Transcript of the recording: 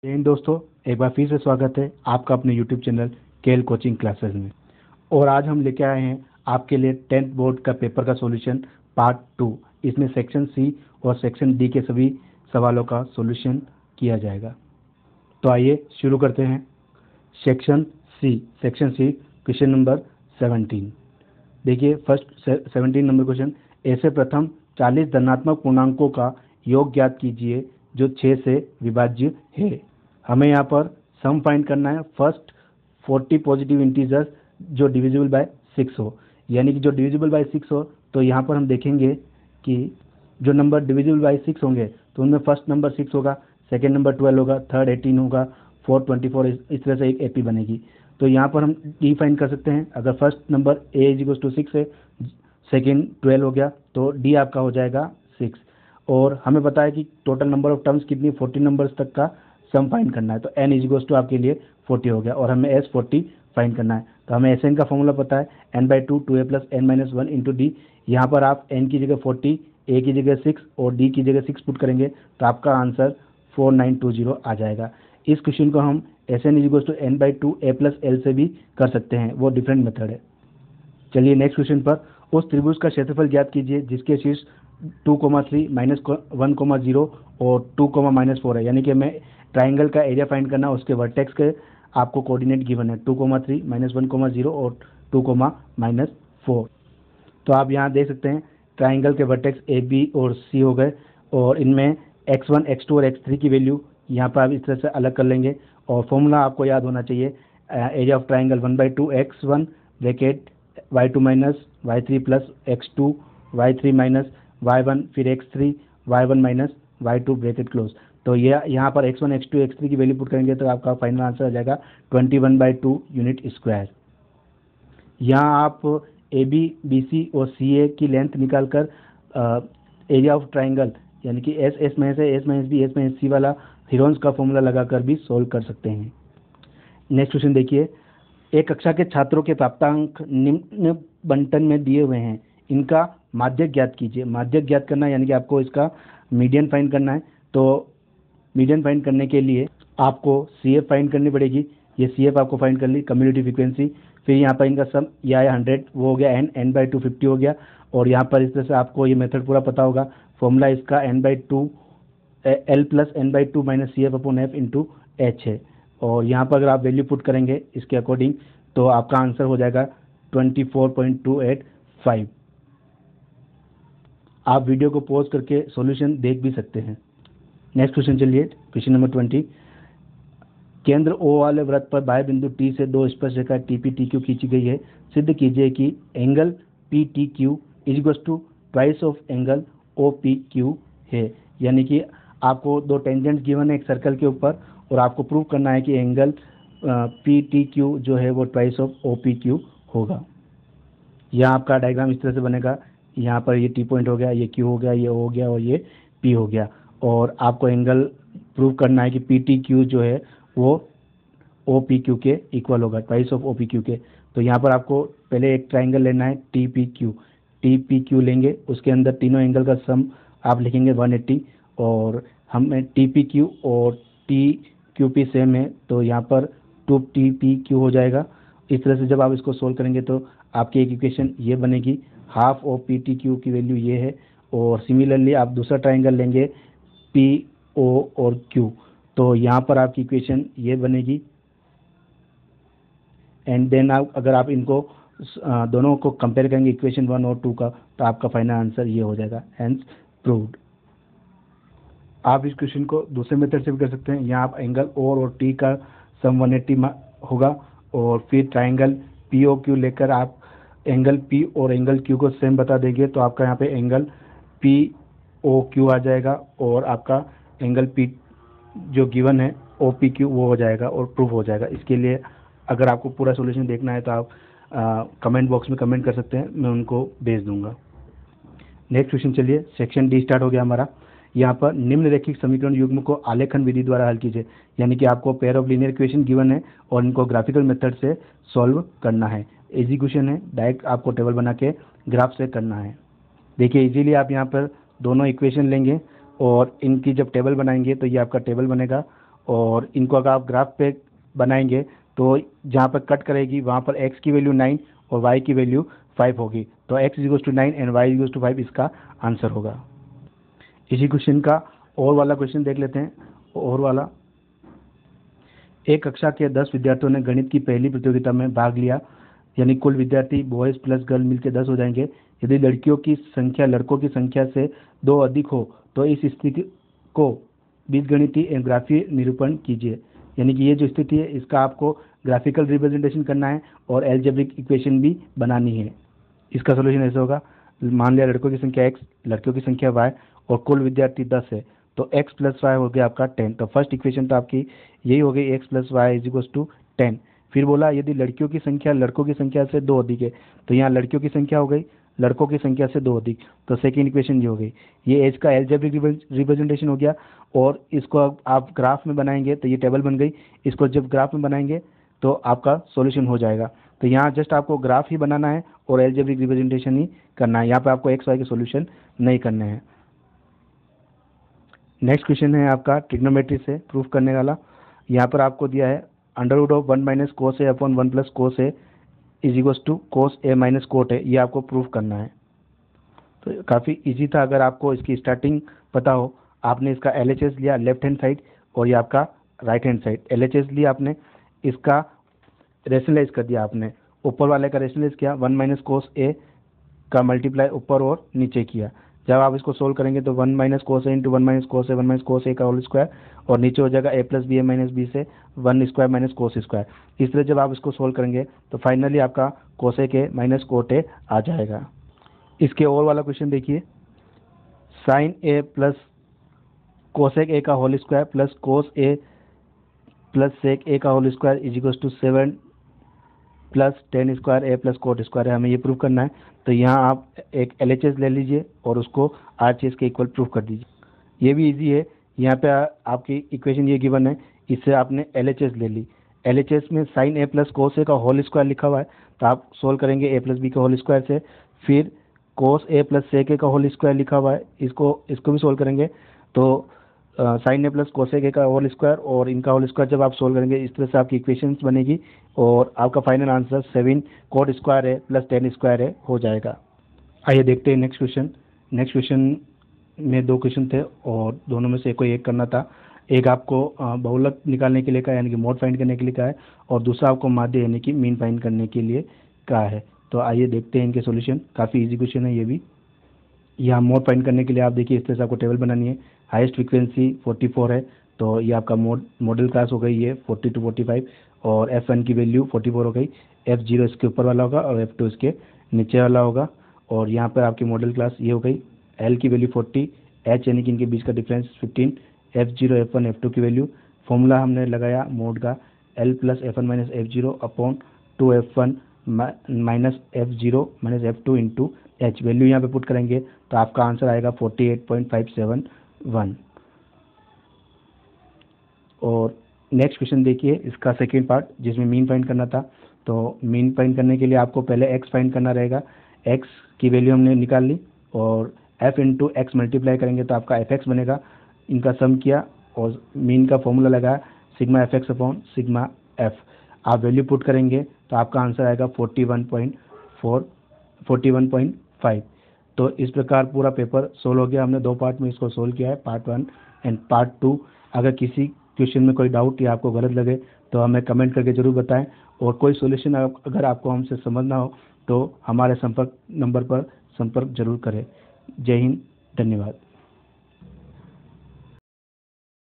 जय हिंद दोस्तों, एक बार फिर से स्वागत है आपका अपने YouTube channel KL coaching classes में। और आज हम लेके आए हैं आपके लिए 10th बोर्ड का पेपर का सॉल्यूशन पार्ट 2। इसमें सेक्शन सी और सेक्शन डी के सभी सवालों का सॉल्यूशन किया जाएगा। तो आइए शुरू करते हैं। Section C question number 17। देखिए फर्स्ट 17 नंबर क्वेश्चन, ऐसे प्रथम 40 धनात्मक पूर्णांकों का योग ज्ञात कीजिए जो 6 से विभाज्य है। हमें यहाँ पर सम फाइंड करना है। फर्स्ट 40 पॉजिटिव इंटीजर्स जो डिविजिबल बाय 6 हो, यानी कि जो डिविजिबल बाय 6 हो, तो यहाँ पर हम देखेंगे कि जो नंबर डिविजिबल बाय 6 होंगे तो उनमें फर्स्ट नंबर 6 होगा, सेकेंड नंबर 12 होगा, थर्ड 18 होगा, फोर्थ 24, इस तरह से एक एपी बनेगी। तो यहाँ पर हम डी फाइंड कर सकते हैं। अगर first number A is equal to 6 है, सेकेंड 12 हो गया, तो डी आपका हो जाएगा 6। और हमें पता है कि टोटल नंबर ऑफ टर्म्स कितनी, 40 नंबर्स तक का सम फाइंड करना है। तो n इज इक्वल टू आपके लिए 40 हो गया और हमें एस 40 फाइंड करना है। तो हमें एस एन का फॉर्मूला पता है, n/2 2a plus n minus 1 into D. यहाँ पर आप n की जगह 40, a की जगह 6 और d की जगह 6 पुट करेंगे तो आपका आंसर 4920 आ जाएगा। इस क्वेश्चन को हम S N is equal to n/2 a plus l से भी कर सकते हैं, वो डिफरेंट मेथड है। चलिए नेक्स्ट क्वेश्चन पर, उस त्रिभुज का क्षेत्रफल ज्ञात कीजिए जिसके शीर्ष 2,3 -1,0 और 2,-4 है। यानी कि हमें ट्राइंगल का एरिया फाइंड करना, उसके वर्टेक्स के आपको कोऑर्डिनेट गिवन है 2,3 -1,0 और 2,-4। तो आप यहाँ देख सकते हैं ट्राइंगल के वर्टेक्स ए बी और सी हो गए और इनमें x1 x2 और x3 की वैल्यू यहाँ पर आप इस तरह से अलग कर लेंगे। और फॉर्मूला आपको याद होना चाहिए, area of triangle 1/2 x1 bracket y2 minus y3 plus x2 y3 minus y1 फिर x3 y1 minus y2 bracket close. तो ये यहाँ पर x1 x2 x3 की वैल्यू पुट करेंगे तो आपका फाइनल आंसर आ जाएगा 21/2 यूनिट स्क्वायर। यहाँ आप ए बी बी सी और सी ए की लेंथ निकाल कर एरिया ऑफ ट्राइंगल यानी कि s s minus s minus b s minus c वाला हीरोन्स का फॉर्मूला लगाकर भी सोल्व कर सकते हैं। नेक्स्ट क्वेश्चन देखिए, एक कक्षा के छात्रों के प्राप्तांक निम्न बंटन में दिए हुए हैं, इनका माध्यक ज्ञात कीजिए। माध्यक ज्ञात करना यानी कि आपको इसका मीडियन फाइंड करना है। तो मीडियन फाइंड करने के लिए आपको सी एफ फाइंड करनी पड़ेगी। ये सी एफ आपको फाइंड कर ली, कम्युनिटी फ्रीक्वेंसी। फिर यहाँ पर इनका सम या 100 वो हो गया, n/2 50 हो गया। और यहाँ पर इस तरह से आपको ये मेथड पूरा पता होगा। फॉर्मूला इसका n/2 l plus n/2 minus C F upon F into H है। और यहाँ पर अगर आप वैल्यू पुट करेंगे इसके अकॉर्डिंग तो आपका आंसर हो जाएगा 24.285। आप वीडियो को पॉज करके सॉल्यूशन देख भी सकते हैं। नेक्स्ट क्वेश्चन चलिए, क्वेश्चन नंबर 20। केंद्र O वाले वृत्त पर बाह्य बिंदु T से दो स्पर्शरेखा TP-TQ खींची गई है। सिद्ध कीजिए कि angle PTQ is equal to twice of angle OPQ है। यानी कि आपको दो टेंजेंट्स गिवन है एक सर्कल के ऊपर और आपको प्रूव करना है कि एंगल PTQ जो है वो ट्वाइस ऑफ OPQ होगा। यहाँ आपका डायग्राम इस तरह से बनेगा। यहाँ पर ये T पॉइंट हो गया, ये Q हो गया, ये O हो गया और ये P हो गया। और आपको एंगल प्रूव करना है कि PTQ जो है वो OPQ के इक्वल होगा, ट्वाइस ऑफ OPQ के। तो यहाँ पर आपको पहले एक ट्राइंगल लेना है TPQ लेंगे, उसके अंदर तीनों एंगल का सम आप लिखेंगे 180। और हमें TPQ और TQP सेम है तो यहाँ पर 2TPQ हो जाएगा। इस तरह से जब आप इसको सोल्व करेंगे तो आपकी एक इक्वेशन ये बनेगी, हाफ ऑफ PTQ की वैल्यू ये है। और सिमिलरली आप दूसरा ट्राइंगल लेंगे PO और Q, तो यहाँ पर आपकी इक्वेशन ये बनेगी। एंड देन आप अगर आप इनको दोनों को कंपेयर करेंगे इक्वेशन 1 और 2 का तो आपका फाइनल आंसर ये हो जाएगा, हेंस प्रूव्ड। आप इस क्वेश्चन को दूसरे मेथड से भी कर सकते हैं। यहाँ आप एंगल O और T का सम 180 होगा और फिर ट्राइंगल POQ लेकर आप एंगल P और एंगल Q को सेम बता देंगे तो आपका यहाँ पे एंगल POQ आ जाएगा और आपका एंगल P जो गिवन है OPQ वो हो जाएगा और प्रूव हो जाएगा। इसके लिए अगर आपको पूरा सॉल्यूशन देखना है तो आप कमेंट बॉक्स में कमेंट कर सकते हैं, मैं उनको भेज दूंगा। नेक्स्ट क्वेश्चन चलिए, सेक्शन डी स्टार्ट हो गया हमारा। यहाँ पर निम्नलिखित समीकरण युग्म को आलेखन विधि द्वारा हल कीजिए। यानी कि आपको pair of linear equation given है और इनको ग्राफिकल मेथड से सॉल्व करना है। इजी क्वेश्चन है, डायरेक्ट आपको टेबल बना के ग्राफ से करना है। देखिए इजीली आप यहाँ पर दोनों इक्वेशन लेंगे और इनकी जब टेबल बनाएंगे तो ये आपका टेबल बनेगा और इनको अगर आप ग्राफ पे बनाएंगे तो जहाँ पर कट करेगी वहाँ पर x की वैल्यू 9 और y की वैल्यू 5 होगी, तो x equals to 9 and y equals to 5 इसका आंसर होगा। इसी क्वेश्चन का और वाला क्वेश्चन देख लेते हैं। और वाला, एक कक्षा के 10 विद्यार्थियों ने गणित की पहली प्रतियोगिता में भाग लिया, यानी कुल विद्यार्थी बॉयज़ प्लस गर्ल मिलकर 10 हो जाएंगे। यदि लड़कियों की संख्या लड़कों की संख्या से 2 अधिक हो तो इस स्थिति को बीजगणितीय एवं ग्राफीय निरूपण कीजिए। यानी कि ये जो स्थिति है इसका आपको ग्राफिकल रिप्रेजेंटेशन करना है और एल्जेब्रिक इक्वेशन भी बनानी है। इसका सोल्यूशन ऐसे होगा, मान लिया लड़कों की संख्या x, लड़कियों की संख्या y और कुल विद्यार्थी 10 है, तो x प्लस वाई हो गया आपका 10। तो फर्स्ट इक्वेशन तो आपकी यही हो गई, x plus Y is equals to 10। फिर बोला यदि लड़कियों की संख्या लड़कों की संख्या से 2 अधिक है, तो यहाँ लड़कियों की संख्या हो गई लड़कों की संख्या से 2 अधिक, तो सेकेंड इक्वेशन ये हो गई। ये एज का एल्जेब्रिक रिप्रेजेंटेशन हो गया और इसको आप ग्राफ में बनाएंगे तो ये टेबल बन गई। इसको जब ग्राफ में बनाएंगे तो आपका सॉल्यूशन हो जाएगा। तो यहाँ जस्ट आपको ग्राफ ही बनाना है और एल्जेब्रिक रिप्रेजेंटेशन ही करना है, यहाँ पे आपको एक्स वाई के सॉल्यूशन नहीं करने हैं। नेक्स्ट क्वेश्चन है आपका ट्रिग्नोमेट्री से प्रूफ करने वाला। यहाँ पर आपको दिया है under root of 1 minus cos A upon 1 plus cos A is equals to cos A minus cot A, ये आपको प्रूफ करना है। तो काफ़ी इजी था, अगर आपको इसकी स्टार्टिंग पता हो। आपने इसका LHS लिया लेफ्ट हैंड साइड और ये आपका राइट हैंड साइड। LHS लिया आपने, इसका रेशनलाइज कर दिया आपने, ऊपर वाले का रेशनलाइज किया 1 माइनस कोस ए का मल्टीप्लाई ऊपर और नीचे किया। जब आप इसको सोल्व करेंगे तो 1 minus cos A into 1 minus cos A 1 minus cos A का होल स्क्वायर और नीचे हो जाएगा a plus B A minus B से 1 स्क्वायर माइनस कोस स्क्वायर। इस तरह जब आप इसको सोल्व करेंगे तो फाइनली आपका cosec A minus cot A आ जाएगा। इसके और वाला क्वेश्चन देखिए, sine A plus cosec A का whole square plus cos A plus sec A का whole square is equal to 7 plus tan square A plus cot square है, हमें ये प्रूव करना है। तो यहाँ आप एक LHS ले लीजिए और उसको RHS के इक्वल प्रूव कर दीजिए। ये भी इजी है, यहाँ पे आपकी इक्वेशन ये गिवन है, इससे आपने LHS ले ली। LHS में sign A plus cos A का होल स्क्वायर लिखा हुआ है, तो आप सोल्व करेंगे a प्लस बी का होल स्क्वायर से। फिर कोस ए प्लस सेक ए का होल स्क्वायर लिखा हुआ है, इसको भी सोल्व करेंगे तो sin A plus cosec A का होल स्क्वायर और इनका होल स्क्वायर जब आप सोल्व करेंगे इस तरह से आपकी इक्वेशंस बनेगी और आपका फाइनल आंसर 7 कोट स्क्वायर है प्लस 10 स्क्वायर है हो जाएगा। आइए देखते हैं नेक्स्ट क्वेश्चन। नेक्स्ट क्वेश्चन में 2 क्वेश्चन थे और दोनों में से कोई एक करना था। एक आपको बहुलक निकालने के लिए कहा यानी कि मोड फाइंड करने के लिए कहा है और दूसरा आपको माध्य यानी कि मीन फाइंड करने के लिए कहा है। तो आइए देखते हैं इनके सॉल्यूशन। काफ़ी इजी क्वेश्चन है ये भी। यहाँ मोड फाइंड करने के लिए आप देखिए इस तरह से आपको टेबल बनानी है। हाईएस्ट फ्रीक्वेंसी 44 है, तो ये आपका मॉडल क्लास हो गई ये 40 to 45 और F1 की वैल्यू 44 हो गई। F0 इसके ऊपर वाला होगा और F2 इसके नीचे वाला होगा। और यहाँ पर आपकी मॉडल क्लास ये हो गई। L की वैल्यू 40, H यानी कि इनके बीच का डिफरेंस 15, F0 F1 F2 की वैल्यू। फॉर्मूला हमने लगाया मोड का L plus F1 minus F0 upon 2F1 minus F0 minus F2 into H। Value यहाँ पे पुट करेंगे तो आपका आंसर आएगा 48.571। और नेक्स्ट क्वेश्चन देखिए इसका सेकेंड पार्ट जिसमें मीन फाइंड करना था। तो मीन फाइंड करने के लिए आपको पहले x फाइंड करना रहेगा। x की वैल्यू हमने निकाल ली और f इंटू एक्स मल्टीप्लाई करेंगे तो आपका fx बनेगा। इनका सम किया और मीन का फॉर्मूला लगाया sigma fx upon sigma f। आप वैल्यू पुट करेंगे तो आपका आंसर आएगा 41.5। तो इस प्रकार पूरा पेपर सोल्व हो गया। हमने 2 पार्ट में इसको सोल्व किया है, पार्ट 1 एंड पार्ट 2। अगर किसी क्वेश्चन में कोई डाउट या आपको गलत लगे तो हमें कमेंट करके ज़रूर बताएं और कोई सॉल्यूशन अगर आपको हमसे समझना हो तो हमारे संपर्क नंबर पर संपर्क जरूर करें। जय हिंद, धन्यवाद।